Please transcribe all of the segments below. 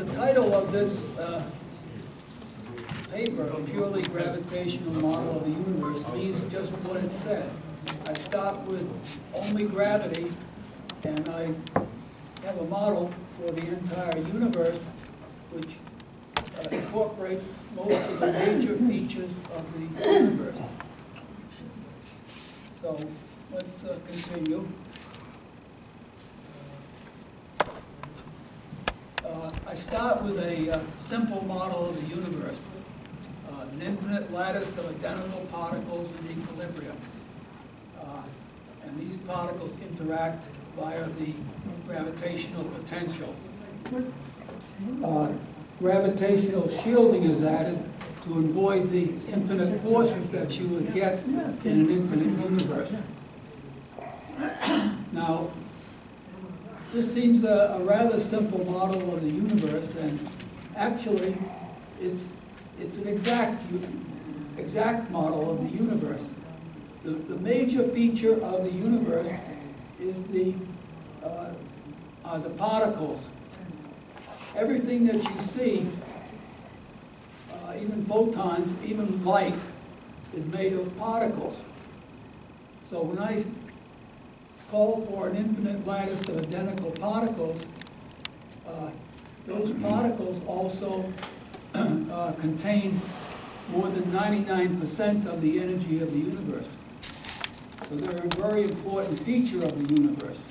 The title of this paper, A Purely Gravitational Model of the Universe, means just what it says. I start with only gravity, and I have a model for the entire universe, which incorporates most of the major features of the universe. So let's continue. I start with a simple model of the universe, an infinite lattice of identical particles in equilibrium. And these particles interact via the gravitational potential. Gravitational shielding is added to avoid the infinite forces that you would get in an infinite universe. Now, this seems a rather simple model of the universe, and actually it's an exact model of the universe. The major feature of the universe is the particles. Everything that you see, even photons, even light, is made of particles. So when I call for an infinite lattice of identical particles, those particles also contain more than 99% of the energy of the universe. So they're a very important feature of the universe.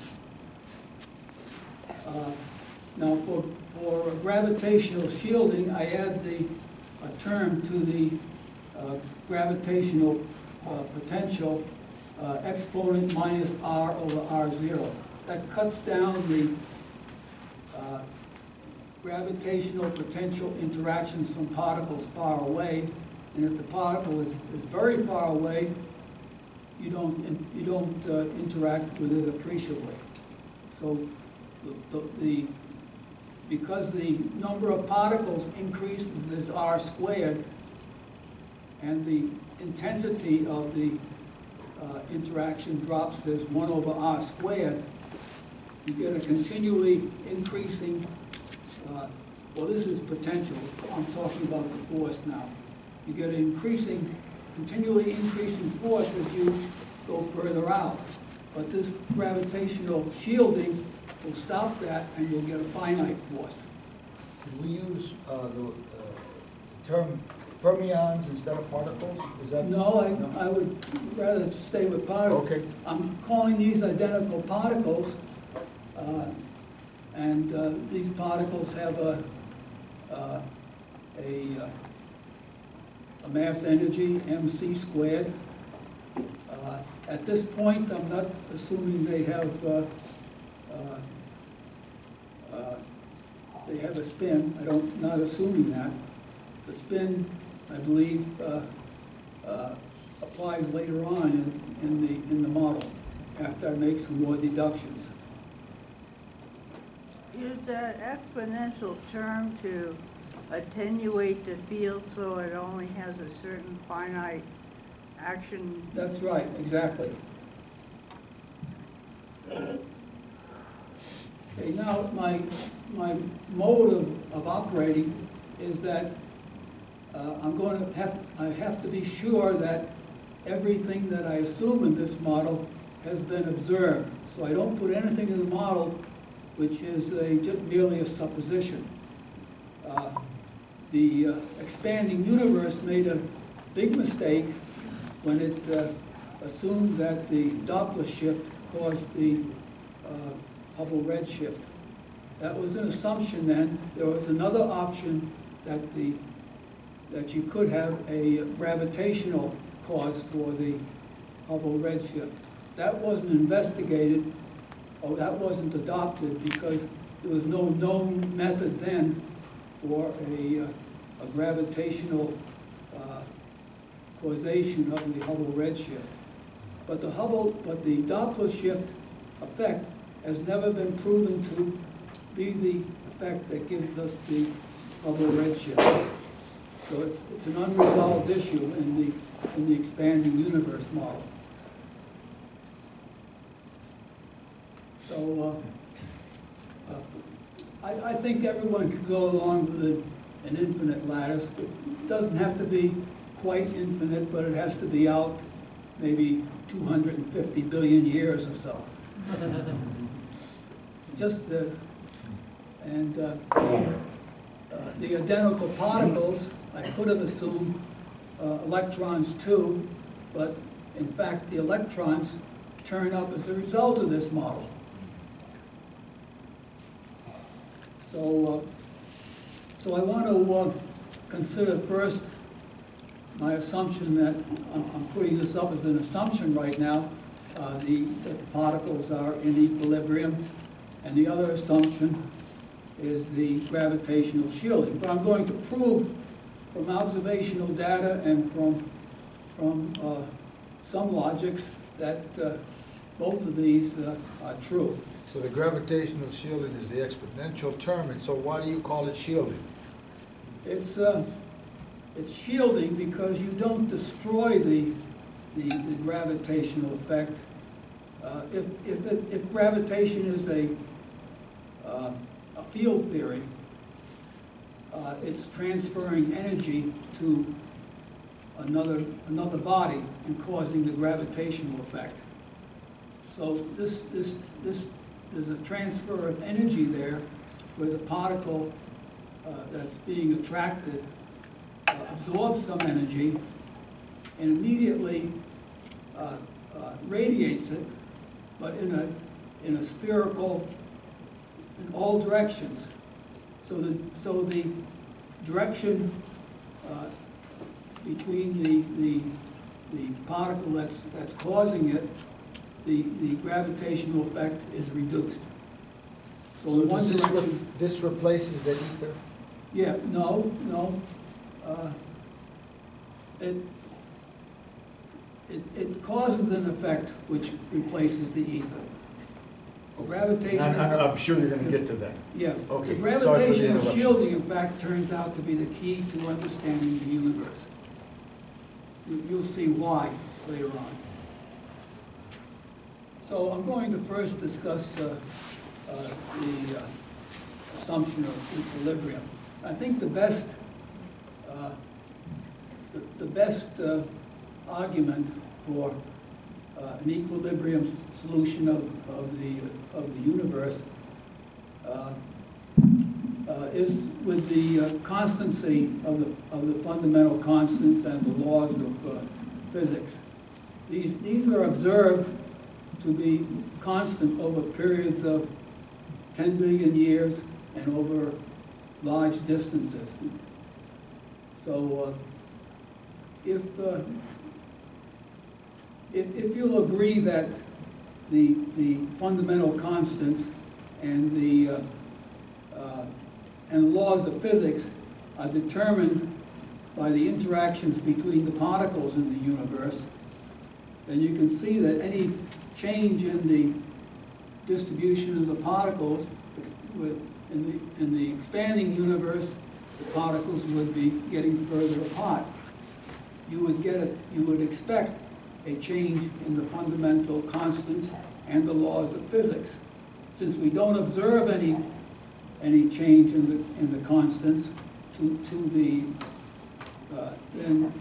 Now for gravitational shielding, I add a term to the gravitational potential, exponent minus r over r0. That cuts down the gravitational potential interactions from particles far away, and if the particle is very far away, you don't interact with it appreciably. So because the number of particles increases as r squared, and the intensity of the interaction drops as 1 over r squared, you get a continually increasing, well, this is potential. I'm talking about the force now. You get an continually increasing force as you go further out. But this gravitational shielding will stop that, and you'll get a finite force. Can we use the term fermions instead of particles? Is that No, I would rather stay with particles. Okay. I'm calling these identical particles, and these particles have a mass energy, mc squared. At this point, I'm not assuming they have a spin. I'm not assuming that. The spin, I believe, applies later on in the model, after I make some more deductions. Use that exponential term to attenuate the field so it only has a certain finite action. That's right, exactly. Okay, now my mode of operating is that I have to be sure that everything that I assume in this model has been observed. So I don't put anything in the model which is merely a supposition. The expanding universe made a big mistake when it assumed that the Doppler shift caused the Hubble redshift. That was an assumption then. There was another option that you could have a gravitational cause for the Hubble redshift. That wasn't investigated, or that wasn't adopted, because there was no known method then for a gravitational causation of the Hubble redshift. But the Doppler shift effect has never been proven to be the effect that gives us the Hubble redshift. So it's an unresolved issue in the expanding universe model. So I think everyone could go along with an infinite lattice. It doesn't have to be quite infinite, but it has to be out maybe 250 billion years or so. Just the, and the identical particles, I could have assumed electrons too, but in fact the electrons turn up as a result of this model. So, so I want to consider first my assumption that I'm putting this up as an assumption right now, that the particles are in equilibrium, and the other assumption is the gravitational shielding. But I'm going to prove from observational data and from some logics that both of these are true. So the gravitational shielding is the exponential term, and so why do you call it shielding? It's shielding because you don't destroy the gravitational effect. If gravitation is a field theory, it's transferring energy to another body and causing the gravitational effect. So there's a transfer of energy there where the particle that's being attracted absorbs some energy and immediately radiates it, but in a spherical, in all directions. So the direction between the particle that's causing it, the gravitational effect is reduced. So in one direction, this replaces the ether? yeah, no. It causes an effect which replaces the ether. Gravitation. I'm sure you're going to get to that. Yes. Okay. The Sorry for the gravitational interruption. shielding, in fact, turns out to be the key to understanding the universe. You'll see why later on. So I'm going to first discuss the assumption of equilibrium. I think the best argument for an equilibrium solution of the universe is with the constancy of the fundamental constants and the laws of physics. These are observed to be constant over periods of 10 billion years and over large distances. So if you'll agree that the fundamental constants and the laws of physics are determined by the interactions between the particles in the universe, then you can see that any change in the distribution of the particles in the expanding universe, the particles would be getting further apart. You would expect a change in the fundamental constants and the laws of physics. Since we don't observe any change in the constants then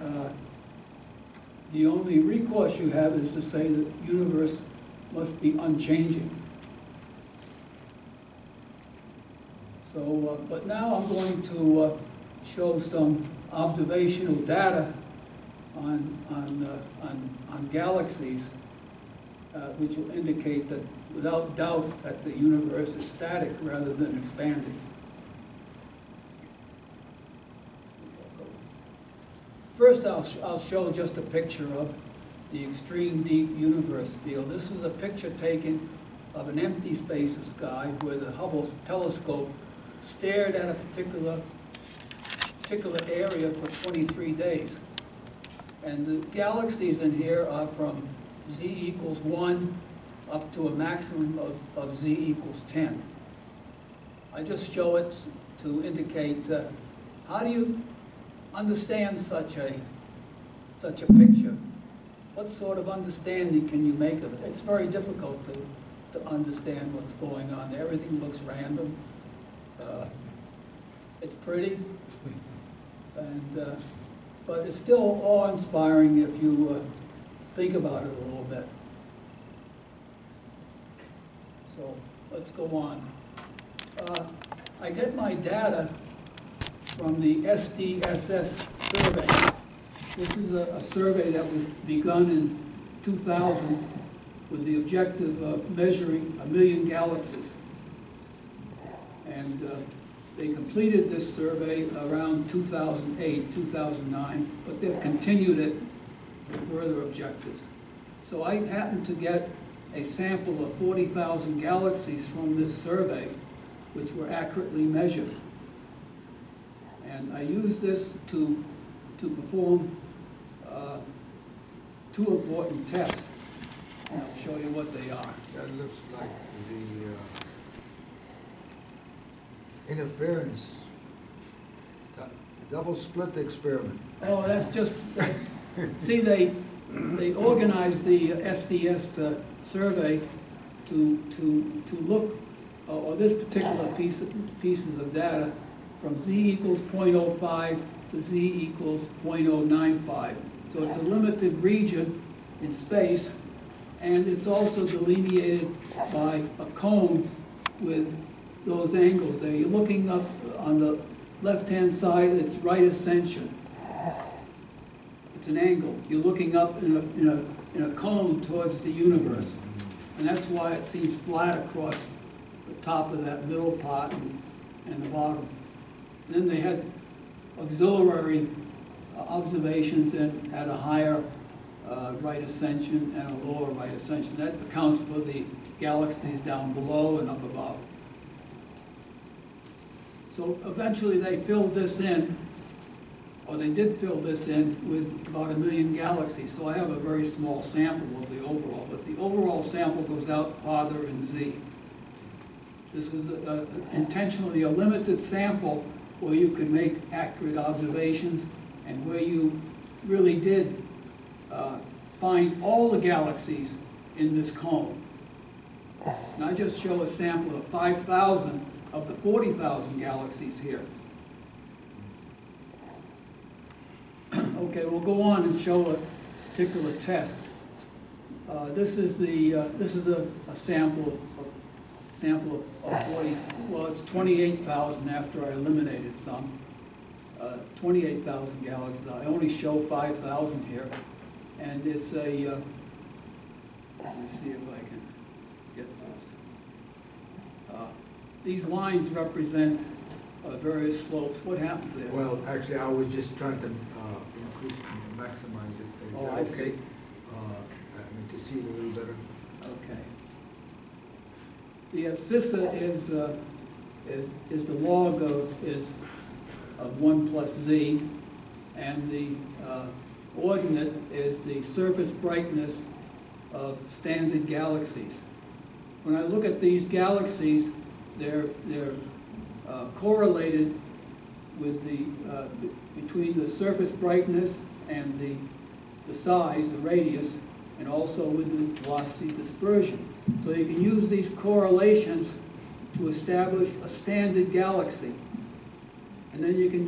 the only recourse you have is to say that the universe must be unchanging. So, but now I'm going to show some observational data on galaxies, which will indicate that without doubt that the universe is static rather than expanding. First, I'll show just a picture of the extreme deep universe field. This is a picture taken of an empty space of sky where the Hubble telescope stared at a particular area for 23 days. And the galaxies in here are from z equals 1 up to a maximum of z equals 10. I just show it to indicate how do you understand such a picture? What sort of understanding can you make of it? It's very difficult to understand what's going on. Everything looks random. It's pretty, and but it's still awe-inspiring if you think about it a little bit. So let's go on. I get my data from the SDSS survey. This is a survey that was begun in 2000 with the objective of measuring 1 million galaxies. And they completed this survey around 2008, 2009, but they've continued it for further objectives. So I happened to get a sample of 40,000 galaxies from this survey, which were accurately measured. And I used this to perform two important tests. And I'll show you what they are. That looks like the interference, double split experiment. Oh, that's just, see, they organized the SDS survey to look, or this particular pieces of data, from z equals 0.05 to z equals 0.095. So it's a limited region in space, and it's also delineated by a cone with those angles there. You're looking up on the left-hand side, it's right ascension. It's an angle. You're looking up in a cone towards the universe. And that's why it seems flat across the top of that middle part and the bottom. And then they had auxiliary observations at a higher right ascension and a lower right ascension. That accounts for the galaxies down below and up above. So eventually they filled this in, or they did fill this in with about 1 million galaxies. So I have a very small sample of the overall, but the overall sample goes out farther in Z. This was intentionally a limited sample where you could make accurate observations and where you really did find all the galaxies in this cone. And I just show a sample of 5,000 of the 40,000 galaxies here. Okay, we'll go on and show a particular test. This is a sample of 40. Well, it's 28,000 after I eliminated some. 28,000 galaxies. I only show 5,000 here, and it's a. Let me see if I can get this. These lines represent various slopes. What happened there? Well, actually, I was just trying to increase and maximize it. Is Oh, that I okay? see. I mean, to see it a little better. Okay. The abscissa is the log of 1 plus z, and the ordinate is the surface brightness of standard galaxies. When I look at these galaxies, they're correlated with between the surface brightness and the size, the radius, and also with the velocity dispersion. So you can use these correlations to establish a standard galaxy. And then you can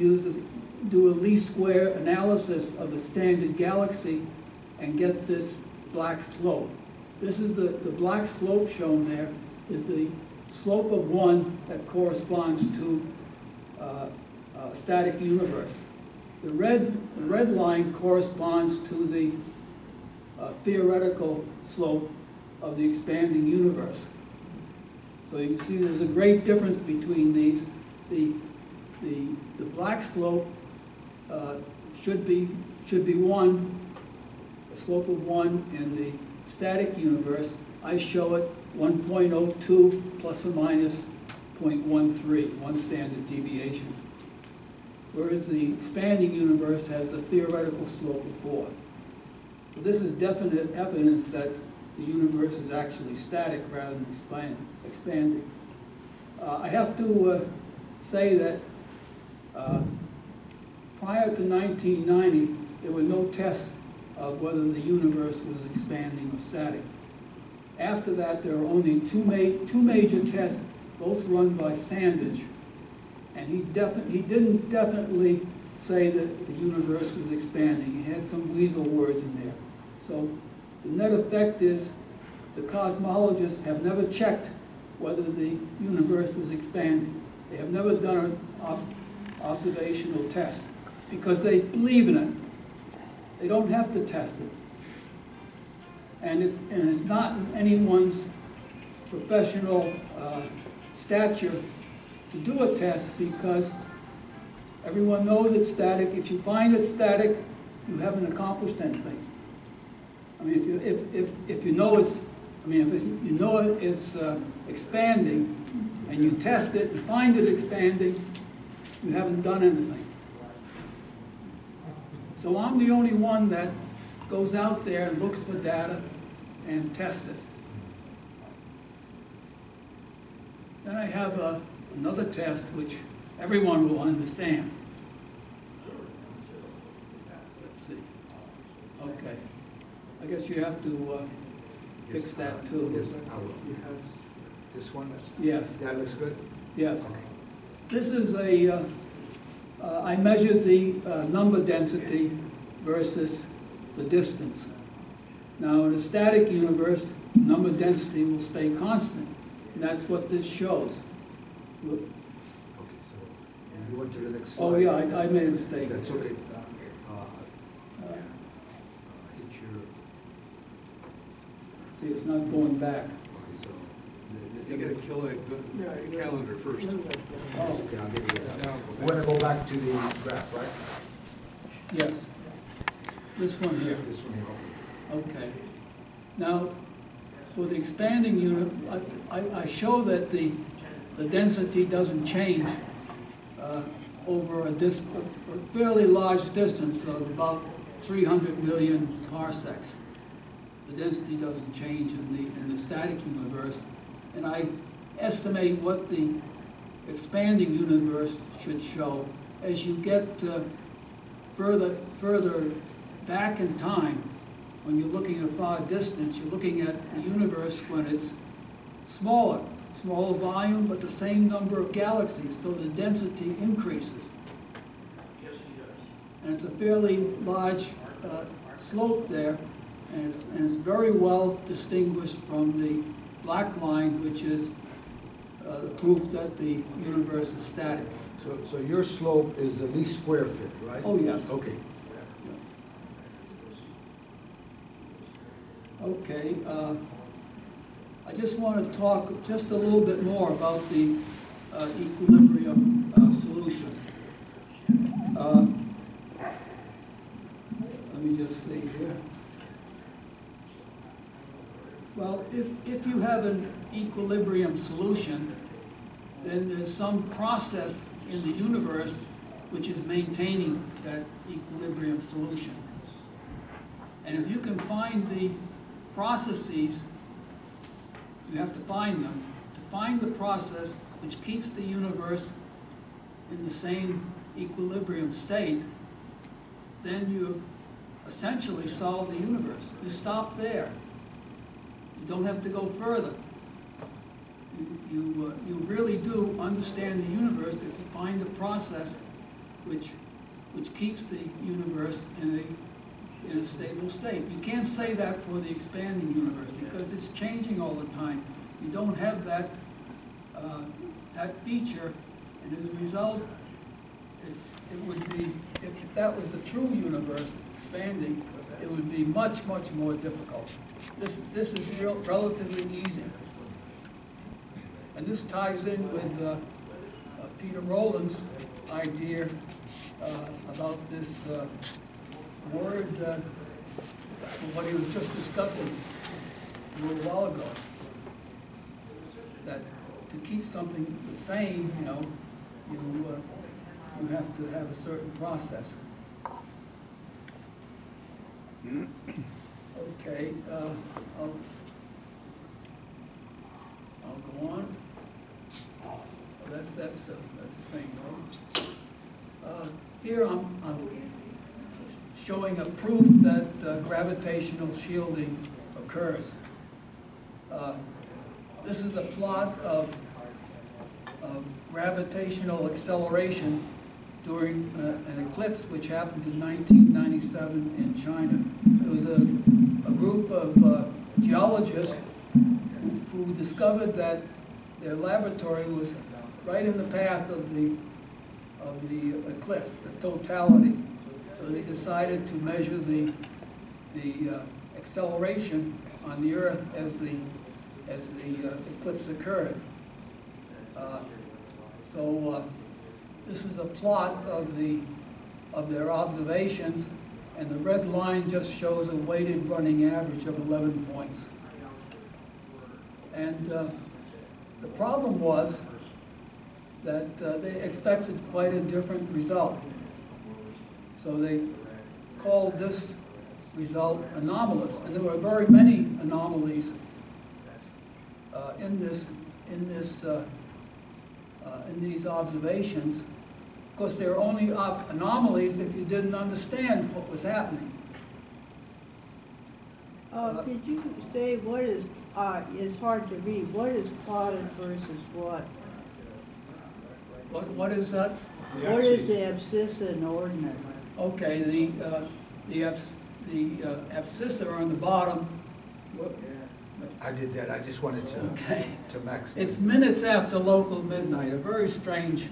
do a least square analysis of the standard galaxy and get this black slope. This is the black slope shown there is the slope of 1 that corresponds to a static universe. The red line corresponds to the theoretical slope of the expanding universe. So you can see there's a great difference between these. The black slope should be 1, a slope of 1 in the static universe. I show it 1.02 plus or minus 0.13, 1 standard deviation. Whereas the expanding universe has a theoretical slope of 4. So this is definite evidence that the universe is actually static rather than expanding. I have to say that prior to 1990, there were no tests of whether the universe was expanding or static. After that, there are only two major tests, both run by Sandage, And he didn't definitely say that the universe was expanding. He had some weasel words in there. So the net effect is the cosmologists have never checked whether the universe is expanding. They have never done an observational test because they believe in it. They don't have to test it. And it's not in anyone's professional stature to do a test because everyone knows it's static. If you find it static, you haven't accomplished anything. I mean, if you know it's, I mean, if you know it's expanding, and you test it and find it expanding, you haven't done anything. So I'm the only one that goes out there and looks for data and tests it. Then I have another test which everyone will understand. Let's see. Okay. I guess you have to fix that too. Yes, I will. You have this one? Yes. That looks good? Yes. Okay. This is I measured the number density versus the distance. Now, in a static universe, number density will stay constant. And that's what this shows. Okay, so you went to the next slide. Oh, yeah, I made a mistake. That's okay. Hit your... See, it's not going back. Okay, so... You gotta kill that calendar first. Oh, Okay, I'll give you that. Now, We're gonna go back to the graph, right? yes. This one here. This one here. Okay. Now, for the expanding unit, I show that the density doesn't change over a fairly large distance of about 300 million parsecs. The density doesn't change in the static universe, and I estimate what the expanding universe should show as you get further back in time. When you're looking at far distance, you're looking at the universe when it's smaller volume, but the same number of galaxies, so the density increases. And it's a fairly large slope there, and it's very well distinguished from the black line, which is the proof that the universe is static. So your slope is the least square fit, right? Oh, yes. Okay. Okay, I just want to talk just a little bit more about the equilibrium solution. Let me just see here. Well, if you have an equilibrium solution, then there's some process in the universe which is maintaining that equilibrium solution. And if you can find the processes, you have to find them. To find the process which keeps the universe in the same equilibrium state, then you've essentially solved the universe. You stop there. You don't have to go further. You really do understand the universe if you find a process which keeps the universe in a stable state. You can't say that for the expanding universe because it's changing all the time. You don't have that feature, and as a result, it would be, if that was the true universe expanding, it would be much, much more difficult. This is relatively easy. And this ties in with Peter Rowland's idea about this word, what he was just discussing a little while ago, that to keep something the same, you have to have a certain process. Okay, I'll go on. That's the same one. Here I'm showing a proof that gravitational shielding occurs. This is a plot of gravitational acceleration during an eclipse which happened in 1997 in China. It was a group of geologists who discovered that their laboratory was right in the path of the eclipse, the totality. So they decided to measure the acceleration on the Earth as the eclipse occurred. This is a plot of their observations, and the red line just shows a weighted running average of 11 points. And the problem was that they expected quite a different result. So they called this result anomalous, and there were very many anomalies in these observations. Of course, they were only anomalies if you didn't understand what was happening. Could you say what is, it's hard to read, what is plotted versus what? What is that? What is the abscissa ordinate? Okay, the abscissa on the bottom. I did that, I just wanted Okay. to max. It's minutes after local midnight, a very strange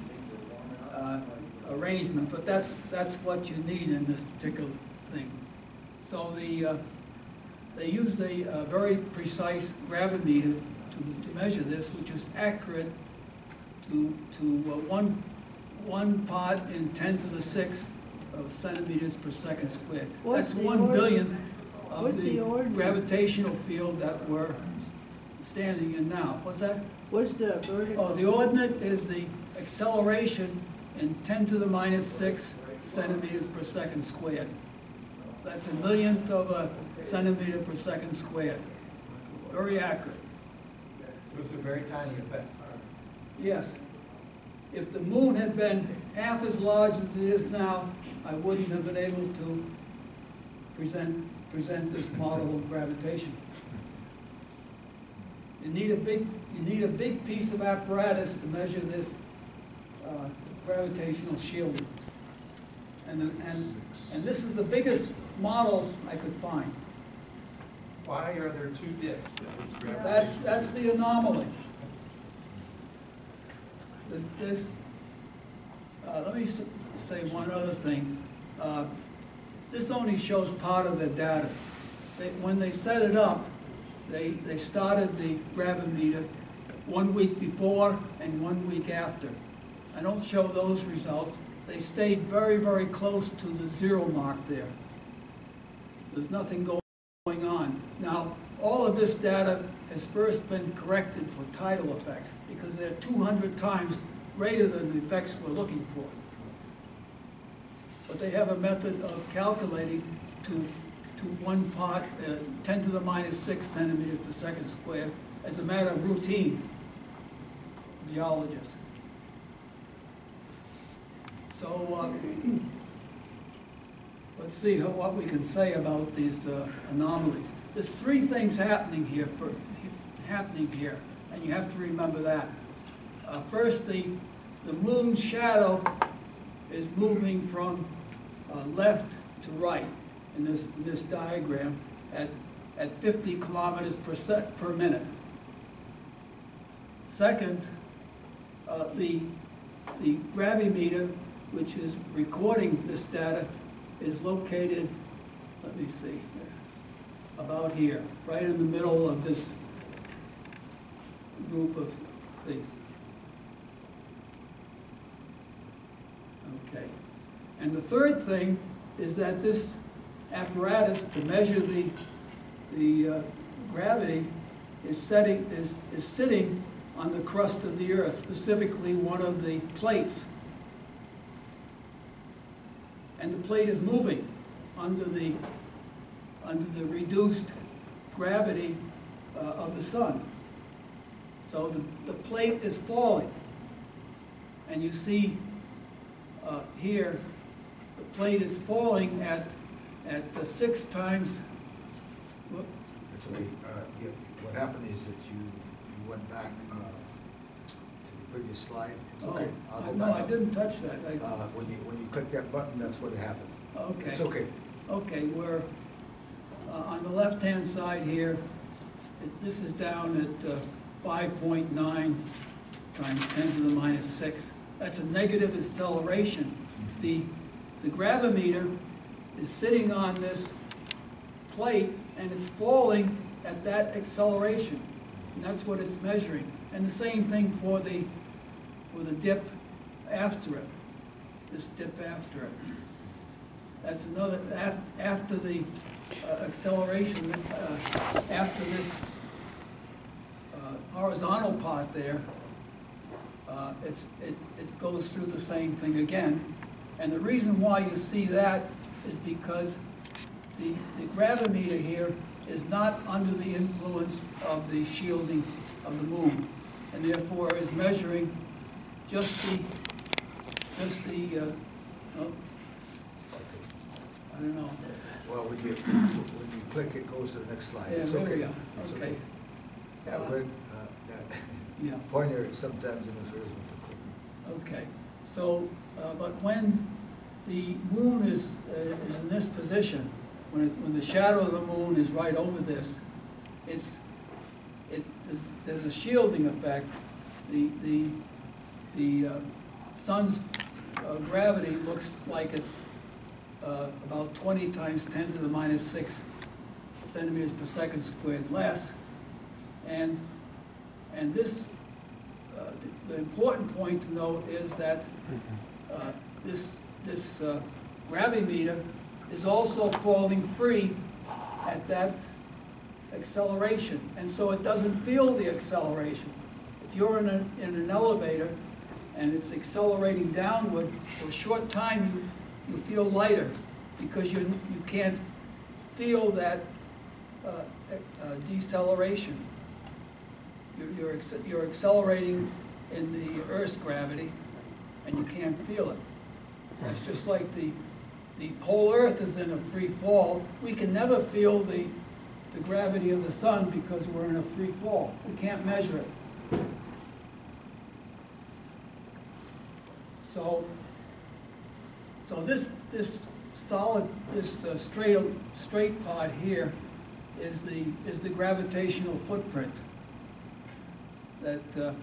arrangement, but that's what you need in this particular thing. So they used a very precise gravimeter to measure this, which is accurate to one part in 10 to the 6th of centimeters per second squared. What's That's the 1/1000th of What's the the ordinate? gravitational field that we're standing in now. What's that? What's the vertical? Oh, the ordinate is the acceleration in 10 to the minus 6 centimeters per second squared. So that's 1/1,000,000th of a centimeter per second squared. Very accurate. So it's a very tiny effect. Yes. If the moon had been half as large as it is now, I wouldn't have been able to present this model of gravitation. You need a big piece of apparatus to measure this gravitational shielding. And this is the biggest model I could find. Why are there two dips if it's gravitational? That's the anomaly. Let me say one other thing. This only shows part of the data. When they set it up, they started the gravimeter 1 week before and 1 week after. I don't show those results. They stayed very, very close to the 0 mark there. There's nothing going on. Now, all of this data has first been corrected for tidal effects because they're 200 times greater than the effects we're looking for. But they have a method of calculating to 1 part, 10 to the minus 6 centimeters per second squared as a matter of routine, geologists. So let's see what we can say about these anomalies. There's 3 things happening here, and you have to remember that. First, the moon's shadow is moving from left to right in this diagram at 50 kilometers per minute. Second, the gravimeter, which is recording this data, is located, let me see, about here, right in the middle of this group of things. Okay. And the third thing is that this apparatus to measure the gravity is sitting on the crust of the Earth, specifically one of the plates. And the plate is moving under the reduced gravity of the sun. So the plate is falling. And you see here, the plate is falling at 6 times. Whoop. Actually, what happened is that you went back to the previous slide. It's Oh, okay. I'll go no, back I up. didn't touch that. When you click that button, that's what happens. Okay. It's okay. Okay, we're on the left-hand side here. This is down at 5.9 times 10 to the minus 6. That's a negative acceleration. The gravimeter is sitting on this plate and it's falling at that acceleration. And that's what it's measuring. And the same thing for the dip after it, this dip after it. That's another, after the acceleration, after this horizontal part there, it goes through the same thing again. And the reason why you see that is because the gravimeter here is not under the influence of the shielding of the moon, and therefore is measuring just the oh, I don't know. Well, when you click, it goes to the next slide. Yeah, It's there okay. we are. It's Okay. Yeah, but that Yeah. pointer sometimes interferes with the clicking. Okay. So, but when the moon is in this position, when the shadow of the moon is right over this, there's a shielding effect. The sun's gravity looks like it's about 20 times 10 to the minus 6 centimeters per second squared less. And this, the important point to note is that this gravimeter is also falling free at that acceleration, and so it doesn't feel the acceleration. If you're in an elevator and it's accelerating downward, for a short time you feel lighter because you can't feel that deceleration. You're accelerating in the Earth's gravity and you can't feel it. That's just like the whole Earth is in a free fall. We can never feel the gravity of the sun because we're in a free fall. We can't measure it. So this solid, this straight part here is the gravitational footprint. That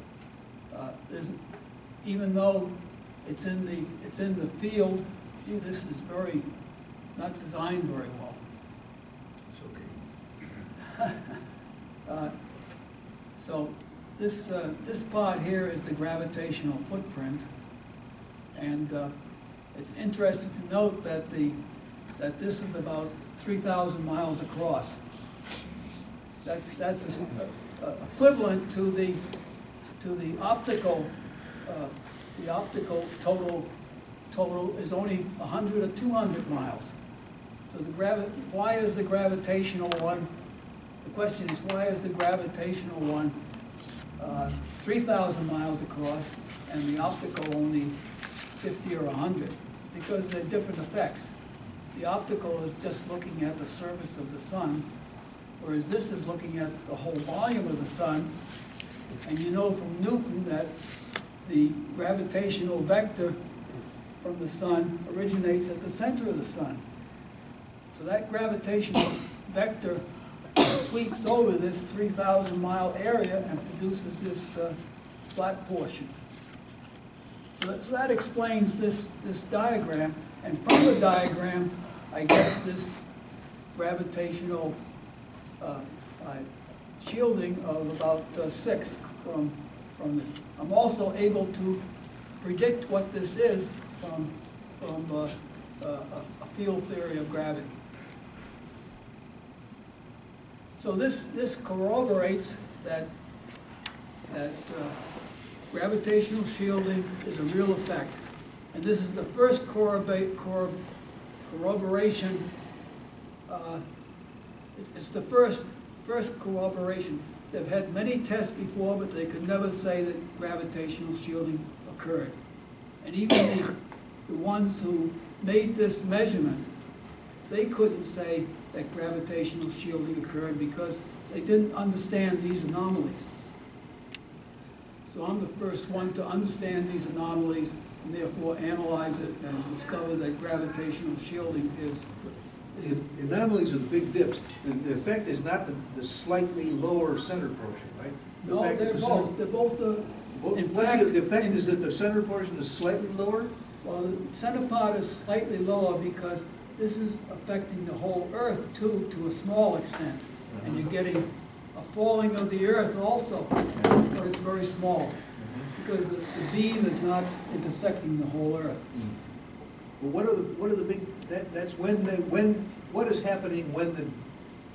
even though it's in the field, gee, this is not designed very well. It's okay. So this part here is the gravitational footprint, and it's interesting to note that this is about 3,000 miles across. That's equivalent to the optical. The optical total is only 100 or 200 miles. So why is the gravitational one? The question is, why is the gravitational one 3,000 miles across and the optical only 50 or 100? It's because they're different effects. The optical is just looking at the surface of the sun, whereas this is looking at the whole volume of the sun. And you know from Newton that the gravitational vector from the sun originates at the center of the sun. So that gravitational vector sweeps over this 3,000 mile area and produces this flat portion. So that explains this diagram, and from the diagram I get this gravitational shielding of about 6 from this. I'm also able to predict what this is from a field theory of gravity. So this corroborates that gravitational shielding is a real effect. And this is the first corroboration, it's the first corroboration. They've had many tests before, but they could never say that gravitational shielding occurred. And even the ones who made this measurement, they couldn't say that gravitational shielding occurred because they didn't understand these anomalies. So I'm the first one to understand these anomalies and therefore analyze it and discover that gravitational shielding is The anomalies are the big dips. The effect is not the slightly lower center portion, right? The no, fact that they're the center- both. They're both the. In What's fact, the effect is that the center portion is slightly lower? well, the center part is slightly lower because this is affecting the whole Earth too, to a small extent. And you're getting a falling of the Earth also, but it's very small because the beam is not intersecting the whole Earth. Well, what are the big, that's what is happening when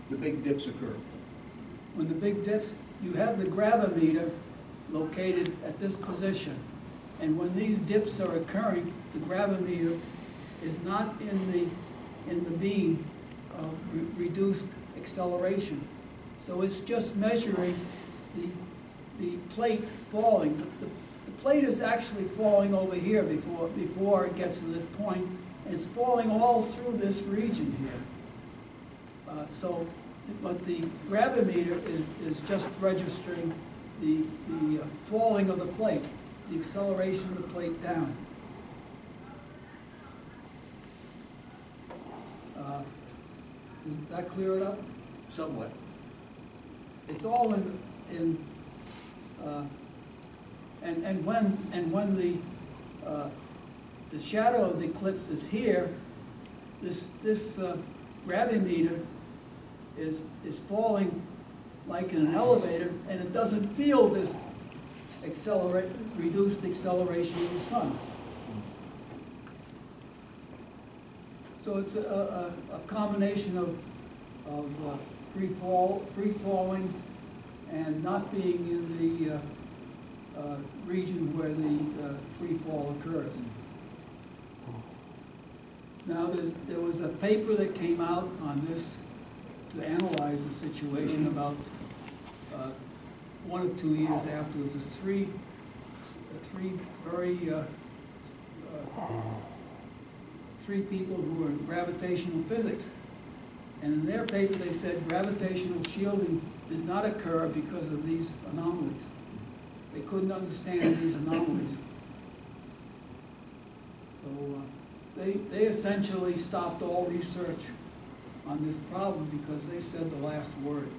the big dips occur? When the big dips, you have the gravimeter located at this position. And when these dips are occurring, the gravimeter is not in the beam of reduced acceleration. So it's just measuring the plate falling. The plate is actually falling over here before it gets to this point. It's falling all through this region here. But the gravimeter is just registering the falling of the plate, the acceleration of the plate down. Does that clear it up? Somewhat. It's all in and when the shadow of the eclipse is here, this gravimeter is falling like in an elevator, and it doesn't feel this reduced acceleration of the sun. So it's a combination of free falling and not being in the region where the free fall occurs. Now there was a paper that came out on this to analyze the situation about 1 or 2 years afterwards. There's three people who were in gravitational physics. And in their paper they said gravitational shielding did not occur because of these anomalies. They couldn't understand these anomalies. So they essentially stopped all research on this problem because they said the last word.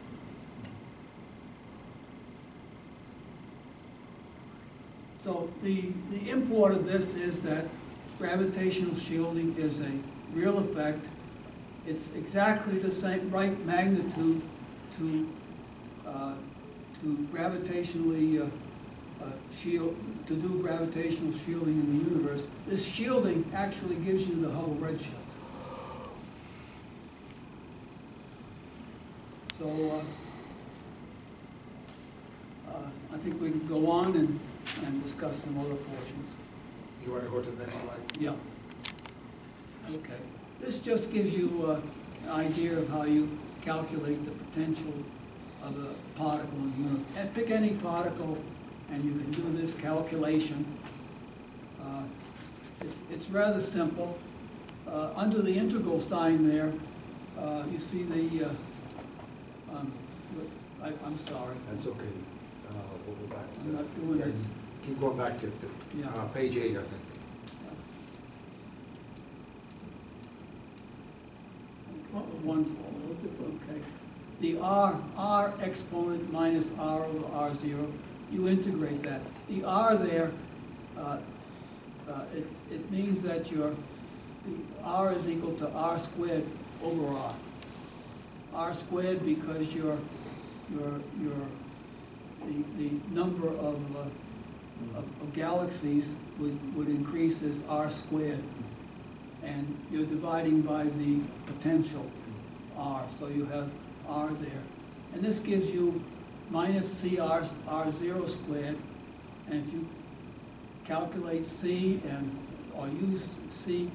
So the import of this is that gravitational shielding is a real effect. It's exactly the same right magnitude to gravitationally to do gravitational shielding in the universe. This shielding actually gives you the Hubble redshift. So I think we can go on and discuss some other portions. You want to go to the next slide? Yeah. Okay. This just gives you an idea of how you calculate the potential of a particle in the universe. And pick any particle and you can do this calculation. It's rather simple. Under the integral sign there, you see the, I'm sorry. That's okay. We'll go back. I'm not doing Yeah, this. keep going back to Yeah. page 8, I think. One forward, okay. The R exponent minus R over R0, you integrate that. The R there, it means that the R is equal to R squared over R. R squared because the number of galaxies would increase as R squared. And you're dividing by the potential R, so you have R there. And this gives you minus R0 squared, and if you calculate C or use C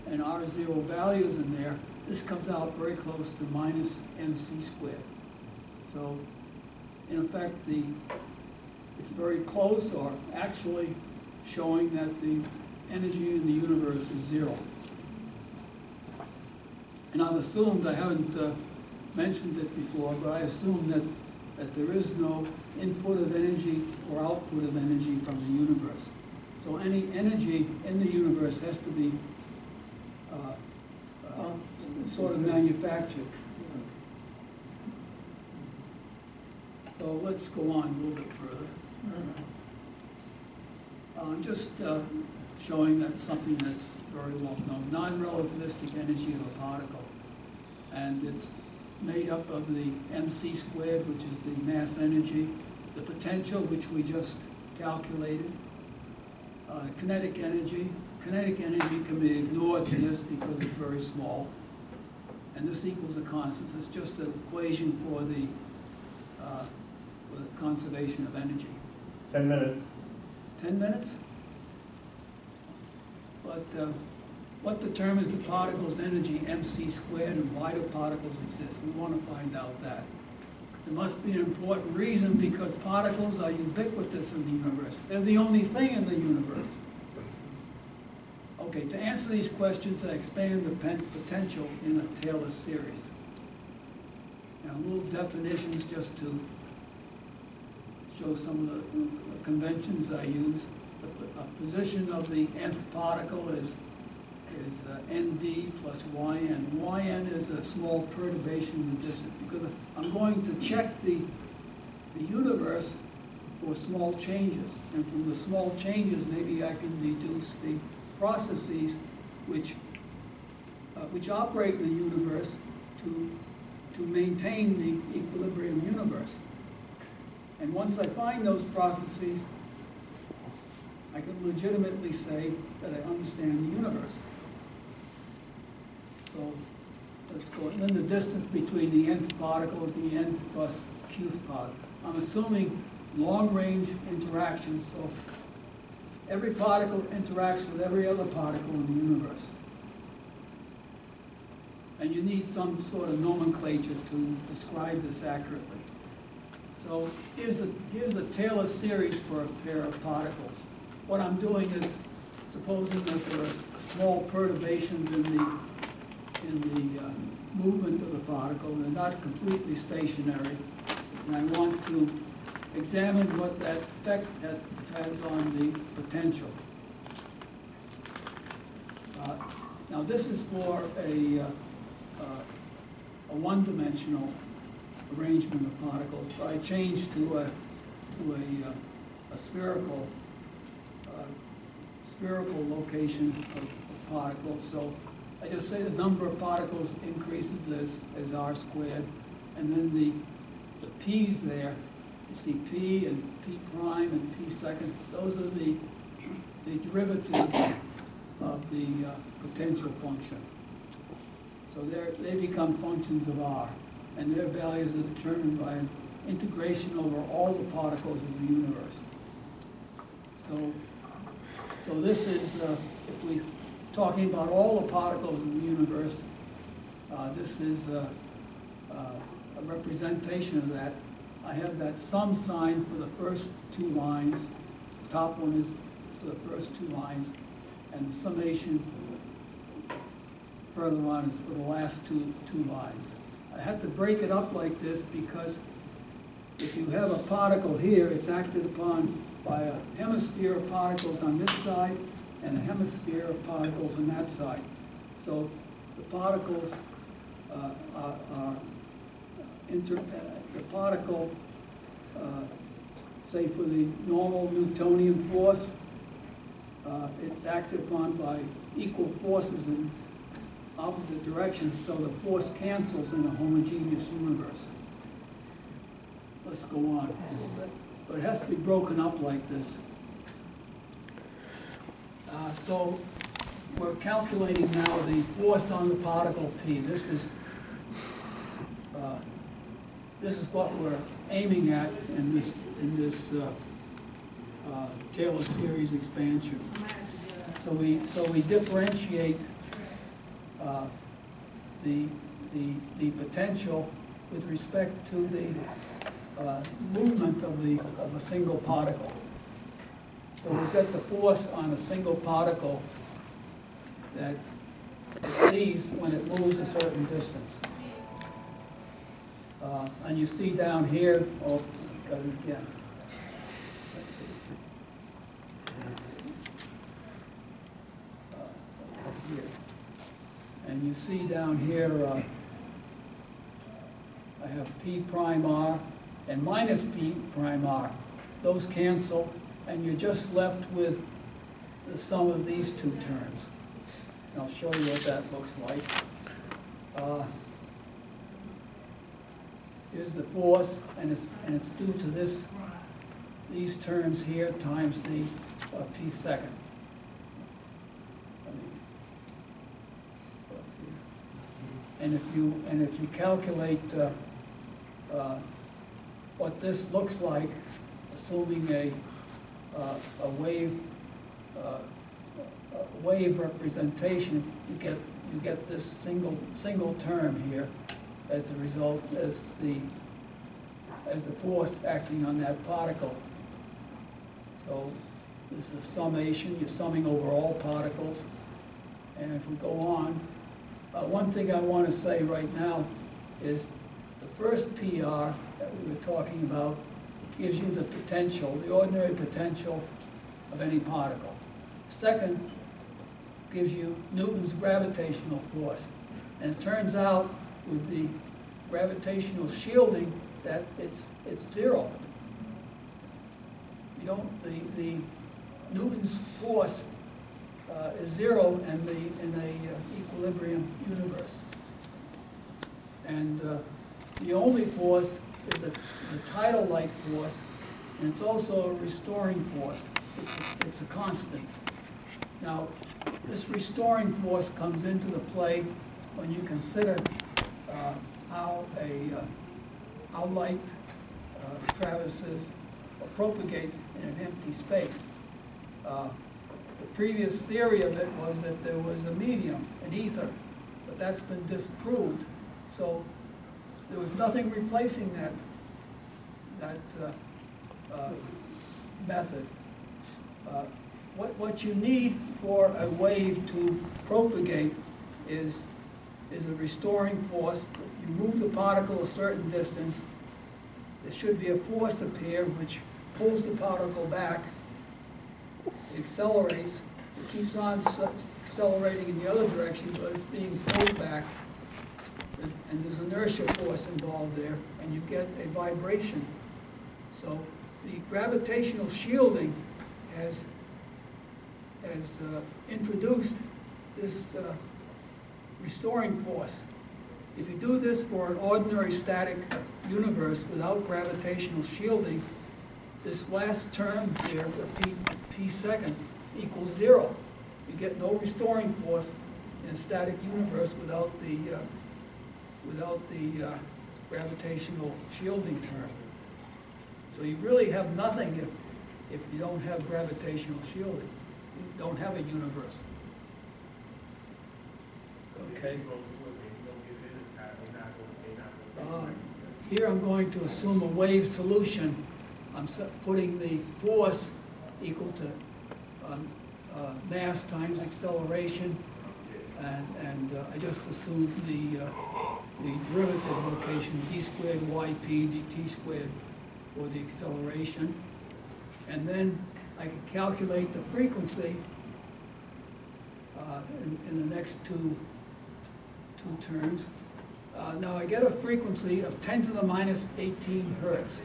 and R0 values in there, this comes out very close to minus MC squared. So in effect, it's very close, or actually showing that the energy in the universe is 0. And I've assumed, I haven't mentioned it before, but I assume that that there is no input of energy or output of energy from the universe. So any energy in the universe has to be sort of manufactured. So let's go on a little bit further. Just showing that something that's very well known, non-relativistic energy of a particle. And it's made up of the mc squared, which is the mass energy, the potential, which we just calculated, kinetic energy. Kinetic energy can be ignored to this because it's very small. And this equals a constant. It's just an equation for the conservation of energy. 10 minutes. 10 minutes? But what determines the particle's energy, mc squared, and why do particles exist? We want to find out that. There must be an important reason, because particles are ubiquitous in the universe. They're the only thing in the universe. Okay, to answer these questions, I expand the potential in a Taylor series. Now, little definitions just to show some of the conventions I use. A position of the nth particle is nd plus yn. Yn is a small perturbation in the distance, because if I'm going to check the universe for small changes, and from the small changes maybe I can deduce the processes which operate in the universe to maintain the equilibrium universe. And once I find those processes, I can legitimately say that I understand the universe. So let's go. And then the distance between the nth particle and the nth plus qth particle. I'm assuming long-range interactions, so every particle interacts with every other particle in the universe. And you need some sort of nomenclature to describe this accurately. So here's the Taylor series for a pair of particles. What I'm doing is supposing that there are small perturbations in the movement of the particle. They're not completely stationary. And I want to examine what that effect has on the potential. Now this is for a one-dimensional arrangement of particles, but I changed to a spherical location of particles. So I just say the number of particles increases as r squared, and then the p's there, you see p and p prime and p second, those are the derivatives of the potential function. So they become functions of r, and their values are determined by an integration over all the particles of the universe. So this is, if we're talking about all the particles in the universe, this is a representation of that. I have that sum sign for the first two lines. The top one is for the first two lines, and the summation further on is for the last two lines. I had to break it up like this because if you have a particle here, it's acted upon by a hemisphere of particles on this side and a hemisphere of particles on that side. So the particles the particle, say for the normal Newtonian force, it's acted upon by equal forces in opposite directions, so the force cancels in a homogeneous universe. Let's go on a little bit. But it has to be broken up like this. So we're calculating now the force on the particle P. This is what we're aiming at in this Taylor series expansion. So we differentiate the potential with respect to the movement of a single particle. So we've got the force on a single particle that it sees when it moves a certain distance. And you see down here, oh, got it again. Let's see. Up here. And you see down here, I have P prime R and minus P prime R. Those cancel, and you're just left with the sum of these two terms. And I'll show you what that looks like. Here's the force, and it's due to these terms here times the P second. And if you calculate what this looks like, assuming a wave representation, you get this single term here as the result, as the force acting on that particle. So this is summation. You're summing over all particles. And if we go on, one thing I want to say right now is the first PR that we were talking about gives you the potential, the ordinary potential of any particle. Second gives you Newton's gravitational force. And it turns out with the gravitational shielding that it's zero. You don't, the Newton's force is zero in a equilibrium universe. And the only force is a tidal-like force, and it's also a restoring force. It's a constant. Now, this restoring force comes into the play when you consider how light traverses or propagates in an empty space. The previous theory of it was that there was a medium, an ether, but that's been disproved. So there was nothing replacing that method. What you need for a wave to propagate is a restoring force. You move the particle a certain distance, there should be a force appear which pulls the particle back, it accelerates, it keeps on accelerating in the other direction, but it's being pulled back, and there's inertia force involved there, and you get a vibration. So the gravitational shielding has introduced this restoring force. If you do this for an ordinary static universe without gravitational shielding, this last term here, the P second, equals zero. You get no restoring force in a static universe without the gravitational shielding term. So you really have nothing if you don't have gravitational shielding. You don't have a universe. Okay. Here I'm going to assume a wave solution. I'm putting the force equal to mass times acceleration, and I just assumed the derivative location, d squared yp dt squared for the acceleration. And then I can calculate the frequency in the next two terms. Now I get a frequency of 10 to the minus 18 hertz.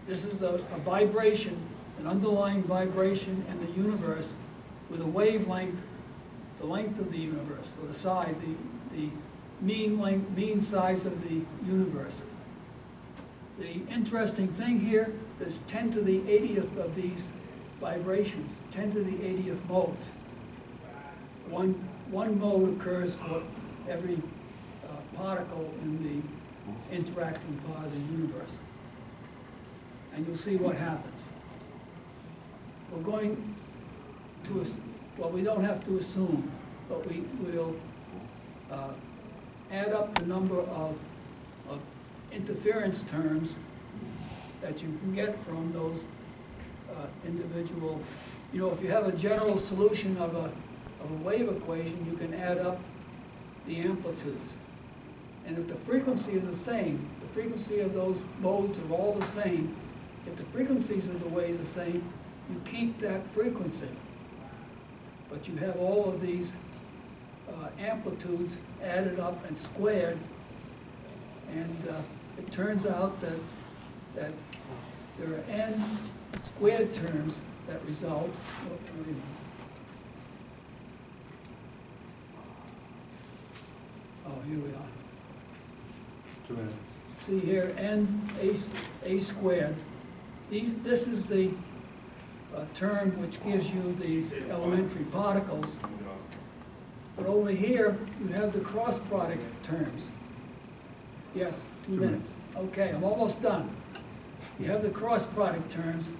This is a vibration, an underlying vibration in the universe with a wavelength, the length of the universe, or the size, the mean size of the universe. The interesting thing here is 10 to the 80th of these vibrations, 10 to the 80th modes. One mode occurs for every particle in the interacting part of the universe. And you'll see what happens. We're going to, well, we don't have to assume, but we'll add up the number of interference terms that you can get from those individual, you know, if you have a general solution of a wave equation, you can add up the amplitudes. And if the frequency is the same, the frequency of those modes are all the same, if the frequencies of the waves are the same, you keep that frequency. But you have all of these amplitudes added up and squared, and it turns out that there are n squared terms that result. Oh, here we are. See here, n a squared. This is the term which gives you these elementary particles. But over here, you have the cross product terms. Yes, 2 minutes. Okay, I'm almost done. You have the cross product terms,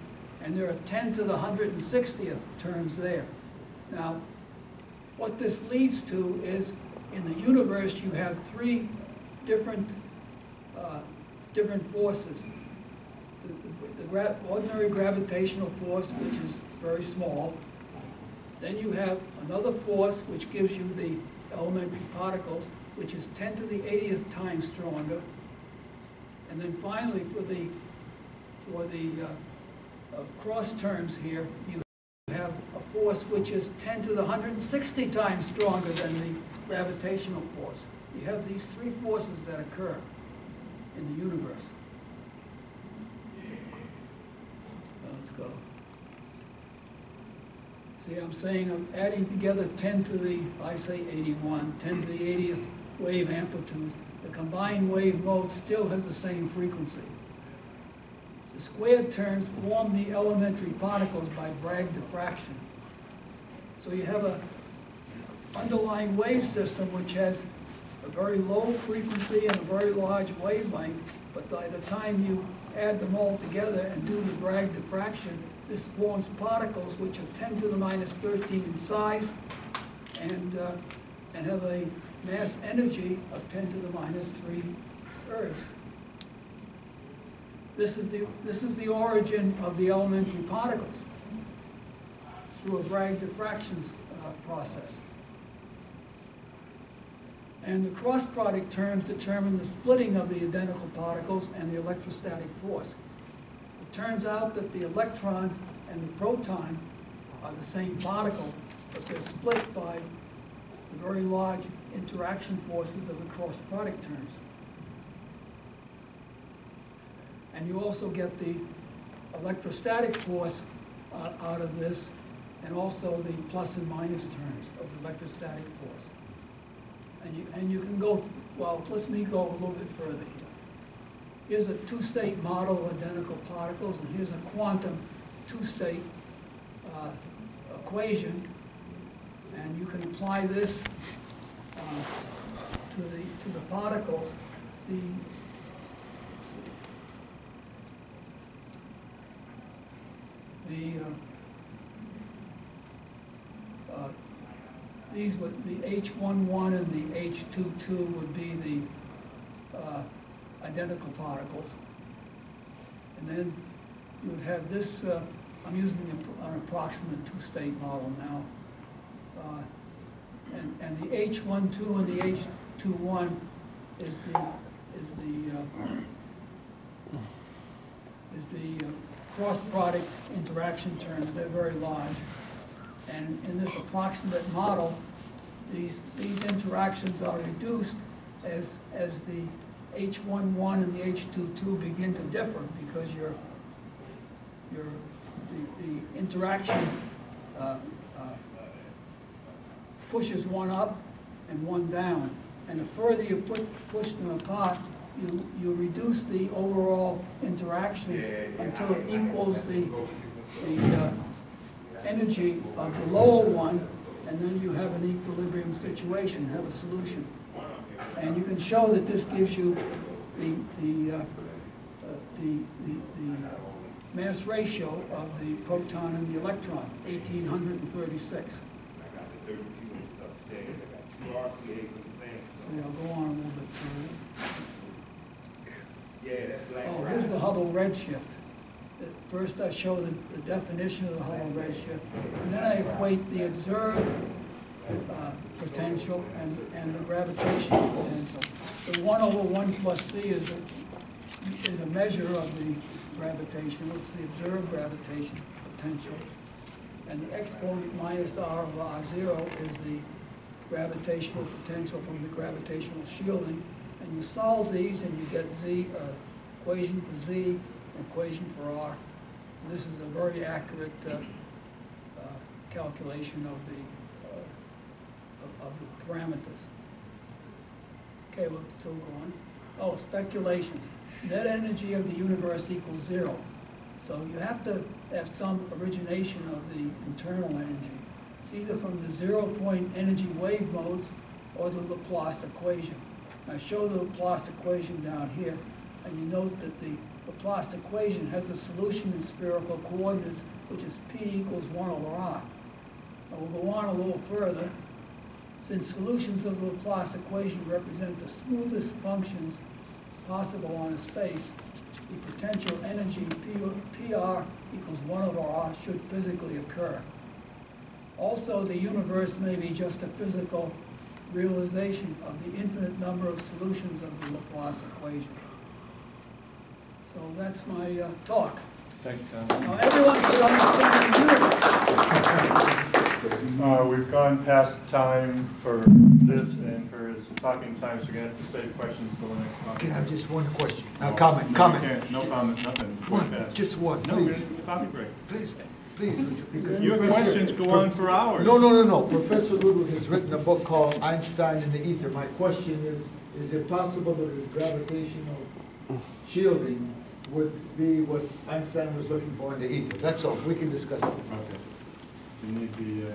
and there are 10 to the 160th terms there. Now, what this leads to is, in the universe, you have three different forces. The ordinary gravitational force, which is very small. Then you have another force which gives you the elementary particles, which is 10 to the 80th times stronger. And then finally, for the cross terms here, you have a force which is 10 to the 160 times stronger than the gravitational force. You have these three forces that occur in the universe. Let's go. See, I'm saying I'm adding together 10 to the, I say 81, 10 to the 80th wave amplitudes. The combined wave mode still has the same frequency. The squared terms form the elementary particles by Bragg diffraction. So you have an underlying wave system which has a very low frequency and a very large wavelength, but by the time you add them all together and do the Bragg diffraction, this forms particles which are 10 to the minus 13 in size and have a mass energy of 10 to the minus 3 Earths. This is the origin of the elementary particles through a Bragg diffraction process. And the cross product terms determine the splitting of the identical particles and the electrostatic force. It turns out that the electron and the proton are the same particle, but they're split by the very large interaction forces of the cross product terms. And you also get the electrostatic force out of this, and also the plus and minus terms of the electrostatic force. And you can go, well, let me go a little bit further here. Here's a two-state model of identical particles, and here's a quantum two-state equation. And you can apply this to the particles. These would, the H11 and the H22 would be the identical particles. And then you would have this, I'm using an approximate two-state model now. And the H12 and the H21 is the cross product interaction terms. They're very large. And in this approximate model, these interactions are reduced as the H11 and the H22 begin to differ, because the interaction pushes one up and one down. And the further you push them apart, you reduce the overall interaction until it equals the energy of the lower one, and then you have an equilibrium situation, have a solution. And you can show that this gives you the mass ratio of the proton and the electron, 1836. So I'll go on a little bit further. Oh, here's the Hubble redshift. First I show the definition of the Hubble redshift, and then I equate the observed potential and the gravitational potential. The 1/1 plus c is a measure of the gravitation. It's the observed gravitation potential. And the exponent minus r of r0 is the gravitational potential from the gravitational shielding. And you solve these and you get z, equation for z, equation for r. And this is a very accurate calculation of the parameters. Okay, we'll still go on. Oh, speculations. Net energy of the universe equals 0. So you have to have some origination of the internal energy. It's either from the 0-point energy wave modes or the Laplace equation. I show the Laplace equation down here, and you note that the Laplace equation has a solution in spherical coordinates, which is p equals 1/r. Now we'll go on a little further. Since solutions of the Laplace equation represent the smoothest functions possible on a space, the potential energy PR equals 1/r should physically occur. Also, the universe may be just a physical realization of the infinite number of solutions of the Laplace equation. So that's my talk. Thank you, Tom. Now everyone should understand the universe. We've gone past time for this and for his talking time, so we're going to have to save questions till the next talk. Can I have just one question? No, Comment, no, comment. you can't. No comment, nothing. One, Pass. just one, No, we're please. in a coffee break. Please, please. because Your Professor- questions go on for hours. No. Professor Ludwig has written a book called Einstein in the Ether. My question is it possible that his gravitational shielding would be what Einstein was looking for in the ether? That's all. We can discuss it. Okay. You need the